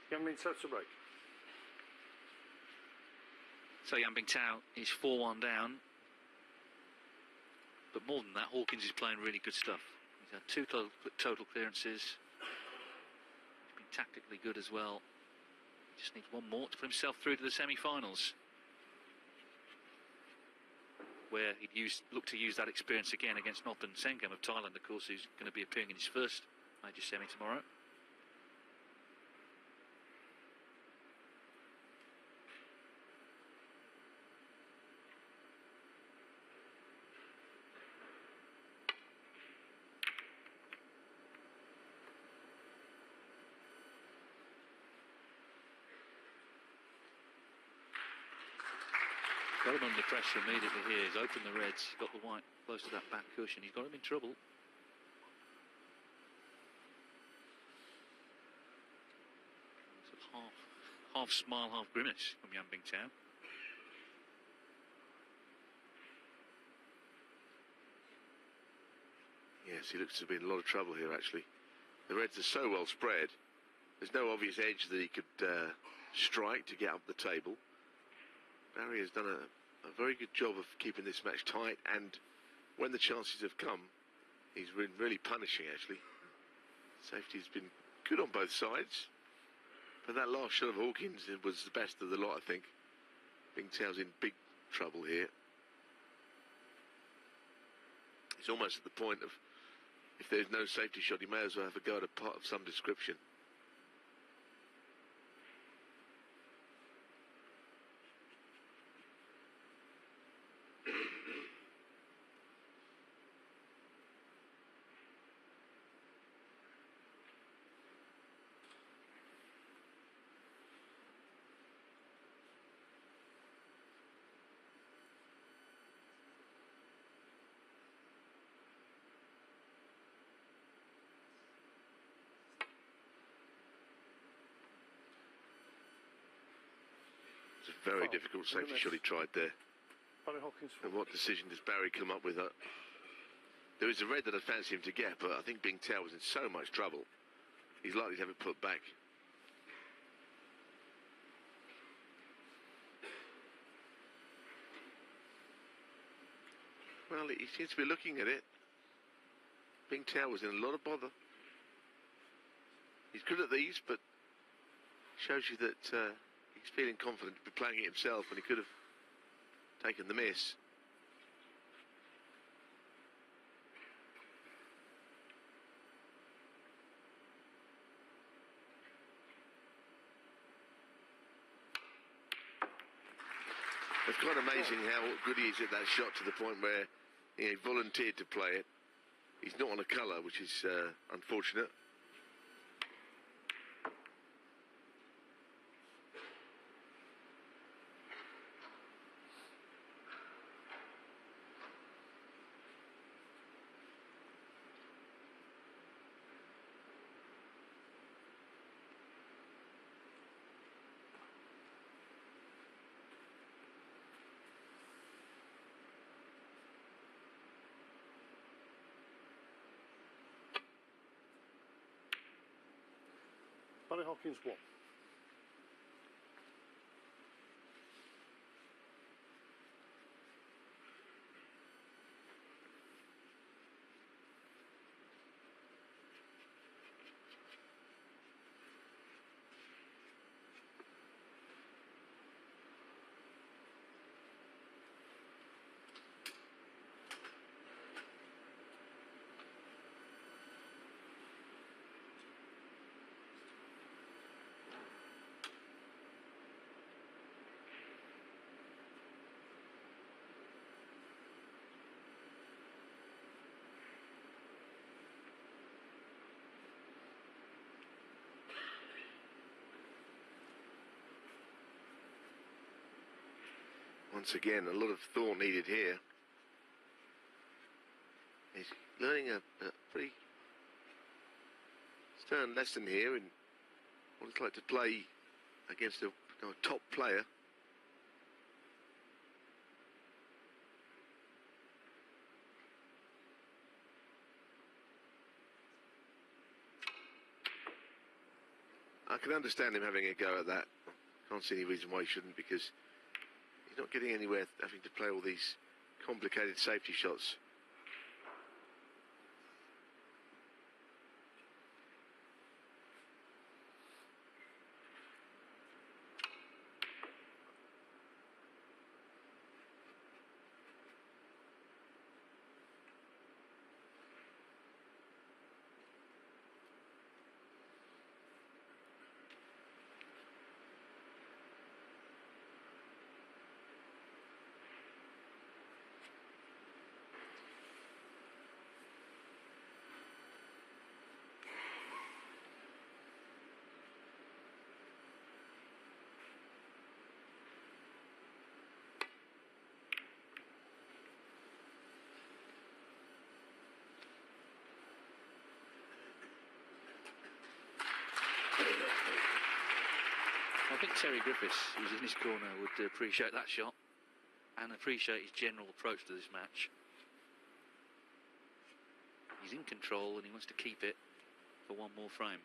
Young Bingtao to break. So Yan Bingtao is 4-1 down. But more than that, Hawkins is playing really good stuff. He's had 2 total clearances. He's been tactically good as well. He just needs one more to put himself through to the semi-finals, where he'd look to use that experience again against Nopan Sengam of Thailand, of course, who's going to be appearing in his first major semi tomorrow. Got him under pressure immediately here. He's opened the reds, got the white close to that back cushion. He's got him in trouble. It's a half smile, half grimace from Yan Bingtao. Yes, he looks to be in a lot of trouble here, actually. The reds are so well spread. There's no obvious edge that he could strike to get up the table. Barry has done a very good job of keeping this match tight, and when the chances have come, he's been really punishing, actually. Safety's been good on both sides, but that last shot of Hawkins was the best of the lot, I think. Bingtao's in big trouble here. It's almost at the point of, if there's no safety shot, he may as well have a go at a pot of some description. It's a very difficult safety shot he tried there. And what decision does Barry come up with? There is a red that I fancy him to get, but I think Bingtao was in so much trouble, he's likely to have it put back. Well, he seems to be looking at it. Bingtao was in a lot of bother. He's good at these, but shows you that he's feeling confident to be playing it himself when he could have taken the miss. It's quite amazing how good he is at that shot, to the point where he volunteered to play it. He's not on a colour, which is unfortunate. Hawkins 1. Once again, a lot of thought needed here. He's learning a pretty stern lesson here in what it's like to play against a top player. I can understand him having a go at that. Can't see any reason why he shouldn't, because he's not getting anywhere having to play all these complicated safety shots. I think Terry Griffiths, who's in his corner, would appreciate that shot and appreciate his general approach to this match. He's in control and he wants to keep it for one more frame.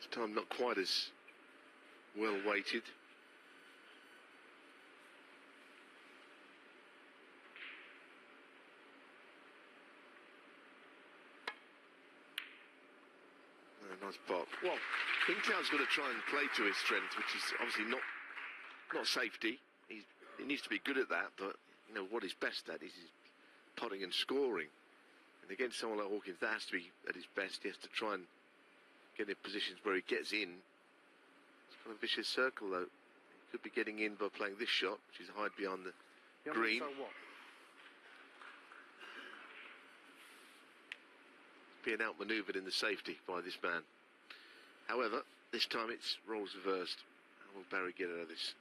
This time not quite as well weighted. Nice pop. Well, Bingtao's got to try and play to his strength, which is obviously not safety. He needs to be good at that, but you know what he's best at is his potting and scoring. And against someone like Hawkins, that has to be at his best. He has to try and get in positions where he gets in. It's kind of a vicious circle, though. He could be getting in by playing this shot, which is hide beyond the green. So what? Being outmanoeuvred in the safety by this man. However, this time it's roles reversed. How will Barry get out of this?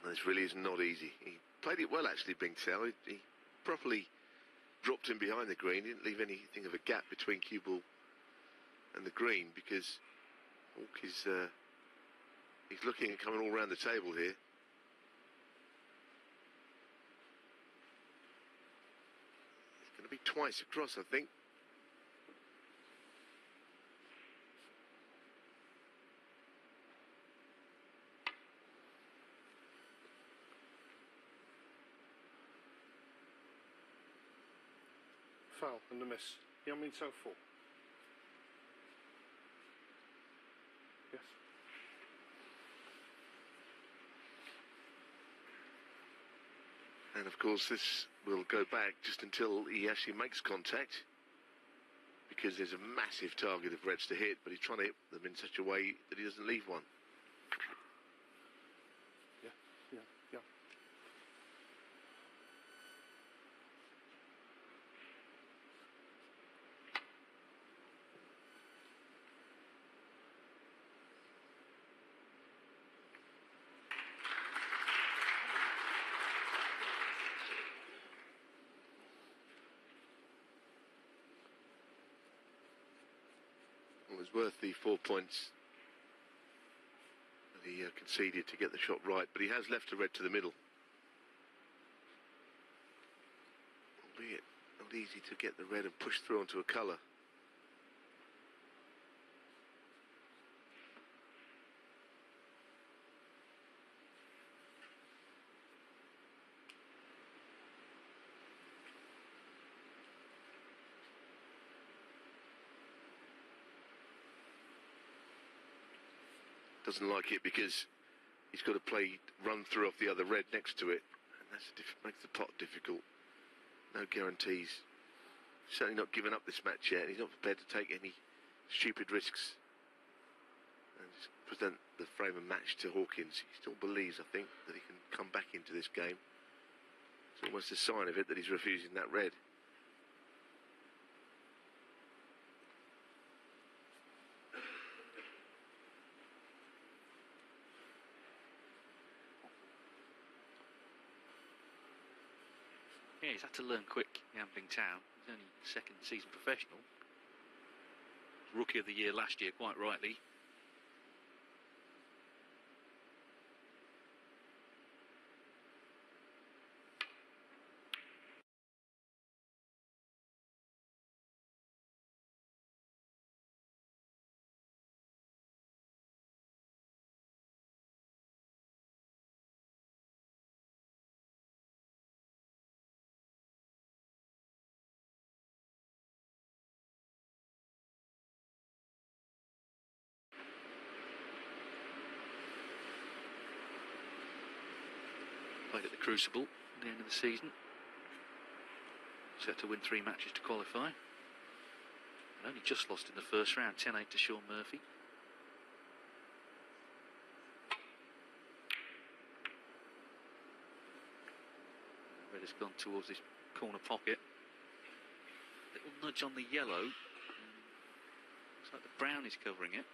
This really is not easy. He played it well, actually, Bingtao. He properly dropped him behind the green. He didn't leave anything of a gap between cue ball and the green, because Hawk is he's looking and coming all around the table here. It's going to be twice across, I think. Foul and a miss. You mean so full? Yes. And of course this will go back just until he actually makes contact, because there's a massive target of reds to hit, but he's trying to hit them in such a way that he doesn't leave one. Yeah. It was worth the 4 points that he conceded to get the shot right, but he has left a red to the middle. Not easy to get the red and push through onto a colour. Doesn't like it because he's got to run through off the other red next to it, and makes the pot difficult. No guarantees. Certainly not giving up this match yet. He's not prepared to take any stupid risks and just present the frame of match to Hawkins. He still believes, I think, that he can come back into this game. It's almost a sign of it that he's refusing that red. Yeah, he's had to learn quick, Bingtao. He's only second season professional. Rookie of the year last year, quite rightly. Played at the Crucible at the end of the season. Set to win 3 matches to qualify. And only just lost in the first round, 10-8 to Sean Murphy. Red has gone towards this corner pocket. Little nudge on the yellow. Looks like the brown is covering it.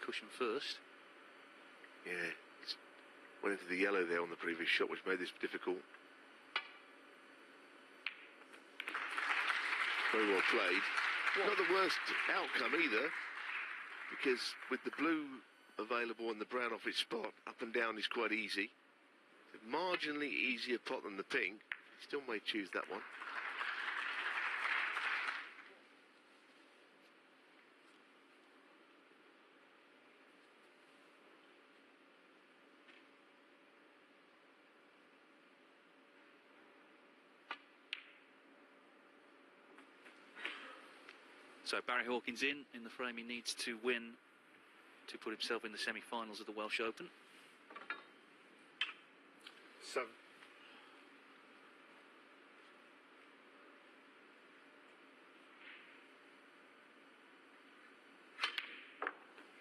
Cushion first. Yeah, went into the yellow there on the previous shot, which made this difficult. Very well played. Not the worst outcome either, because with the blue available and the brown off its spot, up and down is quite easy. It's a marginally easier pot than the pink. Still may choose that one. So Barry Hawkins in the frame he needs to win to put himself in the semi-finals of the Welsh Open. 7.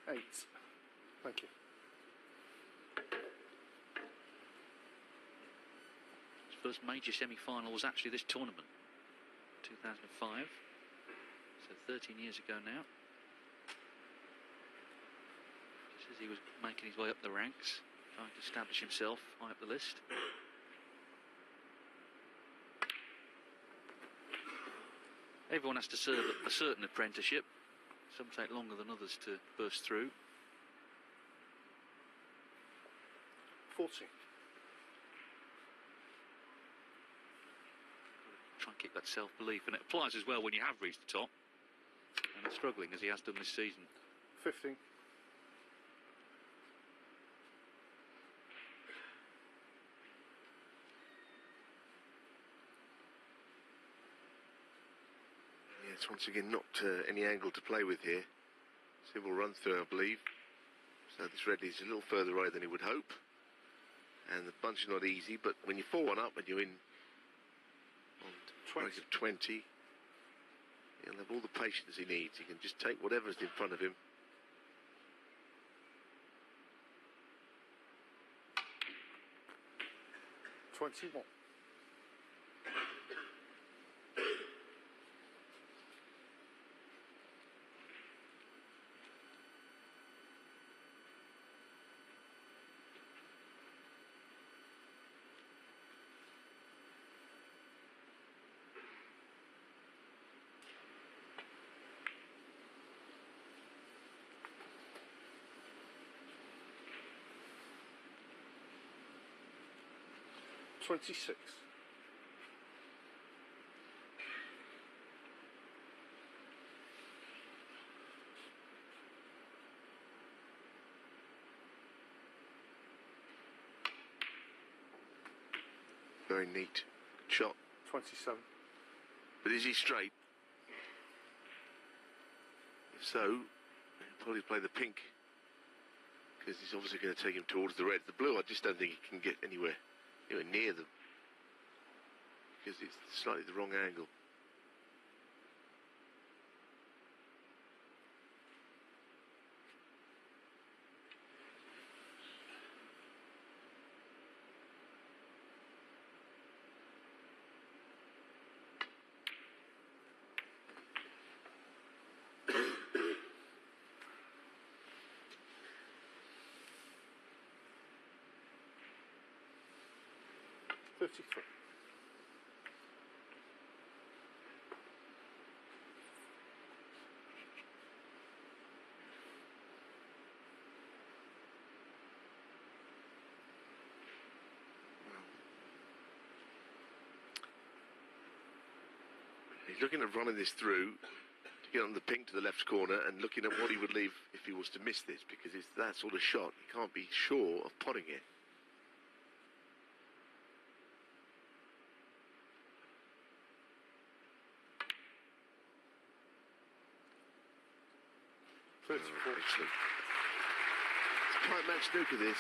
8. Thank you. His first major semi-final was actually this tournament, 2005. So 13 years ago now. Just as he was making his way up the ranks, trying to establish himself high up the list. Everyone has to serve a certain apprenticeship. Some take longer than others to burst through. 40. Try and keep that self-belief, and it applies as well when you have reached the top and are struggling as he has done this season. 15. Yeah, it's once again not any angle to play with here. Simple run through, I believe. So this red is a little further away than he would hope. And the bunch is not easy, but when you 4-1 up and you're in on 20. 20, he'll have all the patience he needs. He can just take whatever's in front of him. $21. 26. Very neat shot. 27. But is he straight? If so, he'll probably play the pink, because he's obviously going to take him towards the red. The blue, I just don't think he can get anywhere near them, because it's slightly the wrong angle. $33. He's looking at running this through to get on the pink to the left corner and looking at what he would leave if he was to miss this, because it's that sort of shot. He can't be sure of potting it. Excellent. It's quite match snooker, this.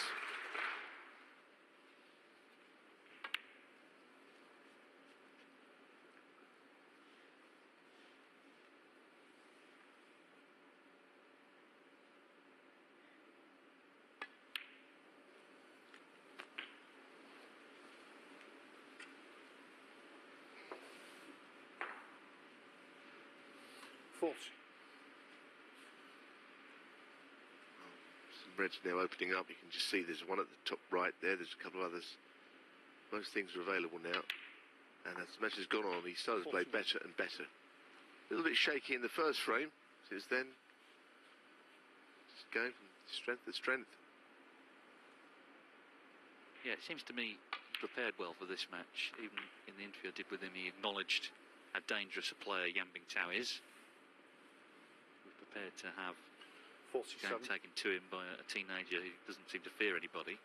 Reds now opening up. You can just see there's one at the top right there. There's a couple of others. Most things are available now. And as the match has gone on, he started to play better and better. A little bit shaky in the first frame. Since then, just going from strength to strength. Yeah, it seems to me he prepared well for this match. Even in the interview I did with him, he acknowledged how dangerous a player Bingtao is. We're prepared to have 47. game taken to him by a teenager who doesn't seem to fear anybody.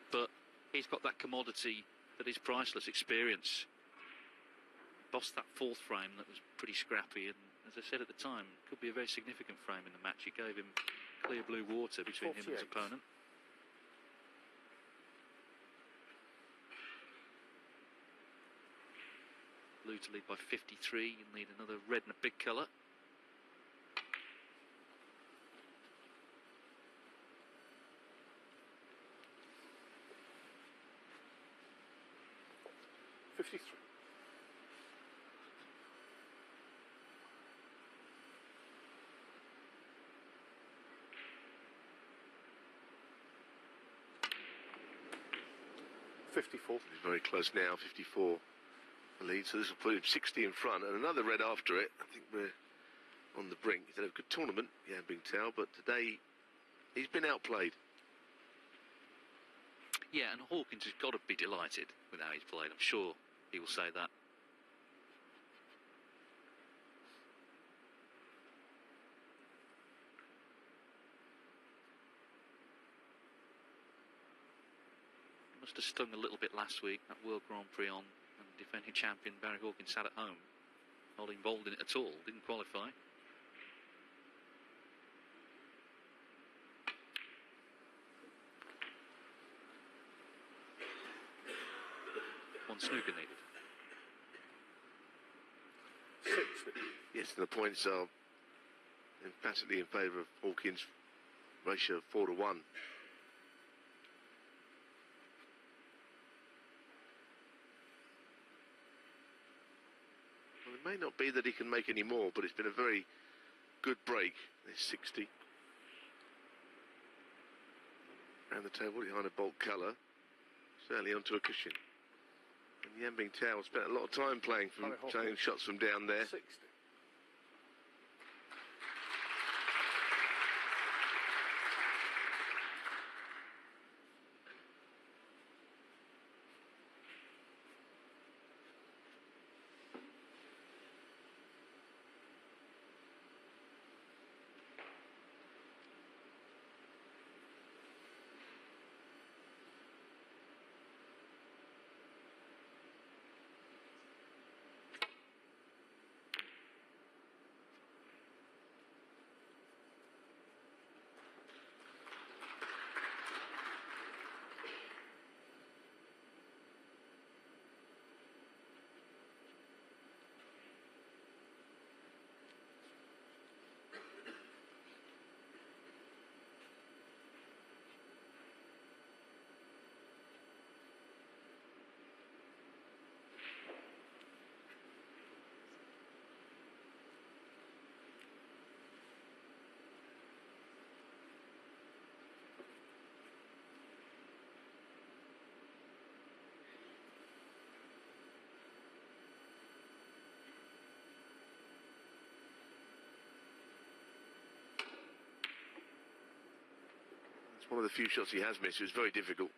But he's got that commodity that is priceless, experience. Bossed that fourth frame that was pretty scrappy, and as I said at the time, could be a very significant frame in the match. It gave him clear blue water between him and his 48. opponent. Blue to lead by 53. You'll need another red and a big colour. $53. $54. He's very close now, 54 the lead, so this will put him 60 in front, and another red after it. I think we're on the brink. He's had a good tournament, Bingtao, but today he's been outplayed. Yeah, and Hawkins has got to be delighted with how he's played. I'm sure he will say that. He must have stung a little bit last week, that World Grand Prix on, and defending champion Barry Hawkins sat at home, not involved in it at all, didn't qualify. One snooker needed. 60. Yes, and the points are emphatically in favour of Hawkins, ratio of 4 to 1. Well, it may not be that he can make any more, but it's been a very good break. There's 60. Around the table behind a bolt colour, certainly onto a cushion. And Bingtao spent a lot of time playing shots from down there. 60. It's one of the few shots he has missed. It was very difficult.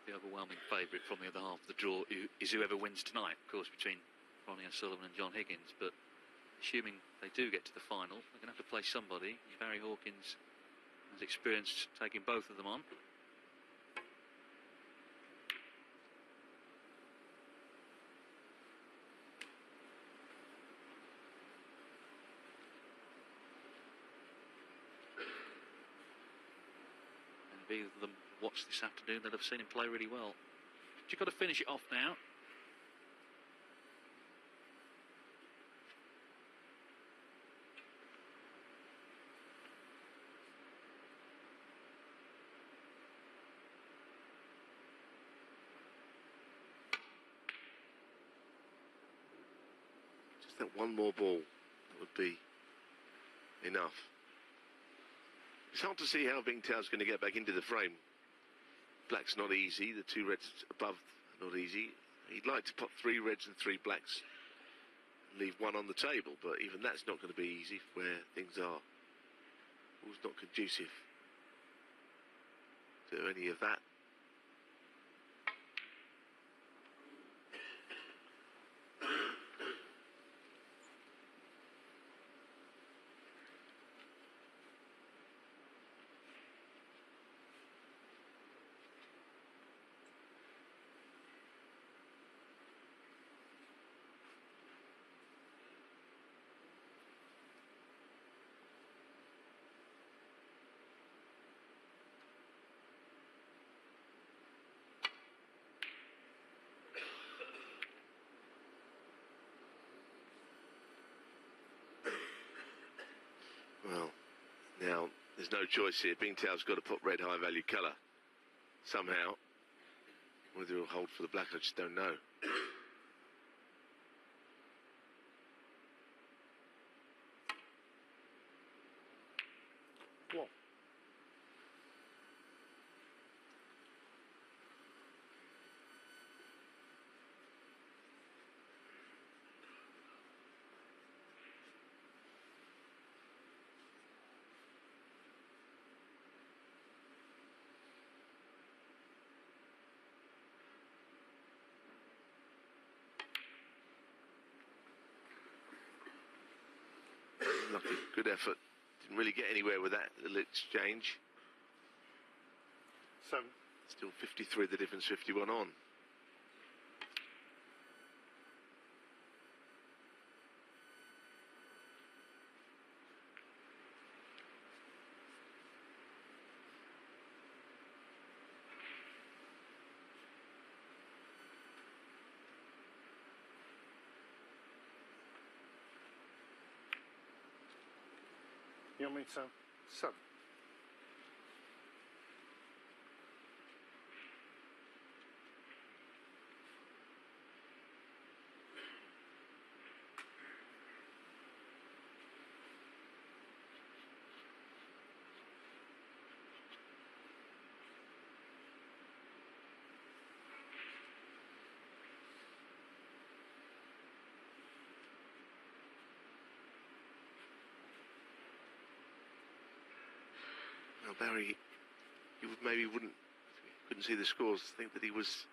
The overwhelming favourite from the other half of the draw is whoever wins tonight, of course, between Ronnie O'Sullivan and John Higgins. But assuming they do get to the final, they're going to have to play somebody. Barry Hawkins has experienced taking both of them on. And either of them watched this afternoon, they'll have seen him play really well. But you've got to finish it off now. Just that one more ball would be enough. It's hard to see how Bingtao's going to get back into the frame. Black's not easy. The two reds above not easy. He'd like to put 3 reds and 3 blacks and leave one on the table, but even that's not going to be easy where things are. All's not conducive to any of that. Well, now, there's no choice here. Bingtao's got to put red high value colour somehow. Whether he'll hold for the black, I just don't know. One. Lucky, good effort. Didn't really get anywhere with that little exchange. 7. Still 53, the difference 51 on. You want me to? 7. Now Barry, you couldn't see the scores. Think that he was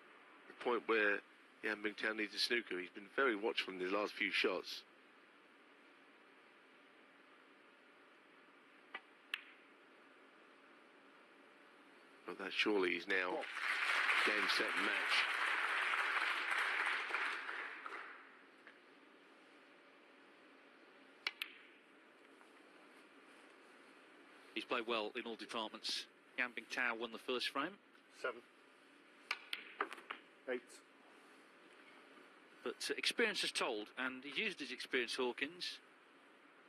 at the point where Bingtao needs a snooker. He's been very watchful in the last few shots. But that surely is now game, set, match. He's played well in all departments. Bingtao won the first frame. 7. 8. But experience has told, and he used his experience, Hawkins.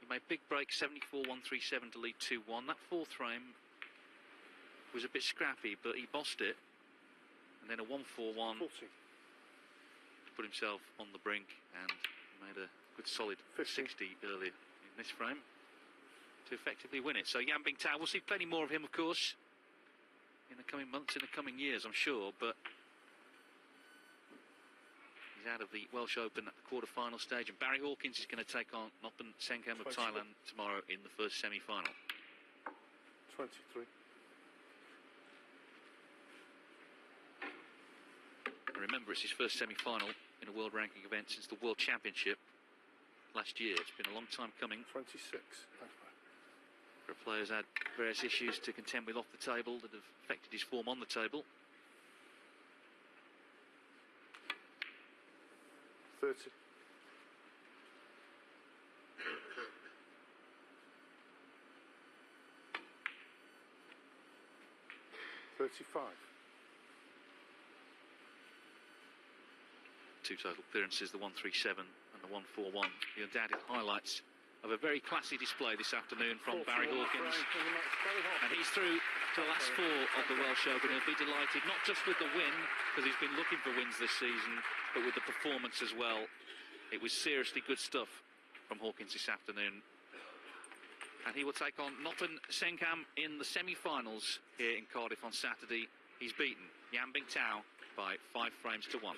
He made big break, 74-137 to lead 2-1. That fourth frame was a bit scrappy, but he bossed it. And then a 1-4-1 40. to put himself on the brink, and made a good solid 50. 60 earlier in this frame to effectively win it. So Bingtao, we'll see plenty more of him, of course, in the coming months, in the coming years, I'm sure, but he's He's out of the Welsh Open at the quarter-final stage, and Barry Hawkins is going to take on Noppen Senkam of Thailand tomorrow in the first semi-final. 23. Remember, it's his first semi-final in a world ranking event since the World Championship last year. It's been a long time coming. 26. Thanks, mate. The players had various issues to contend with off the table that have affected his form on the table. 30. 35. Two total appearances, the 137 and the 141. The undoubted highlights of a very classy display this afternoon from Barry Hawkins. And he's through to the last four of the Welsh Open. He'll be delighted, not just with the win, because he's been looking for wins this season, but with the performance as well. It was seriously good stuff from Hawkins this afternoon. And he will take on Noppen Senkam in the semi-finals here in Cardiff on Saturday. He's beaten Bingtao by 5 frames to 1.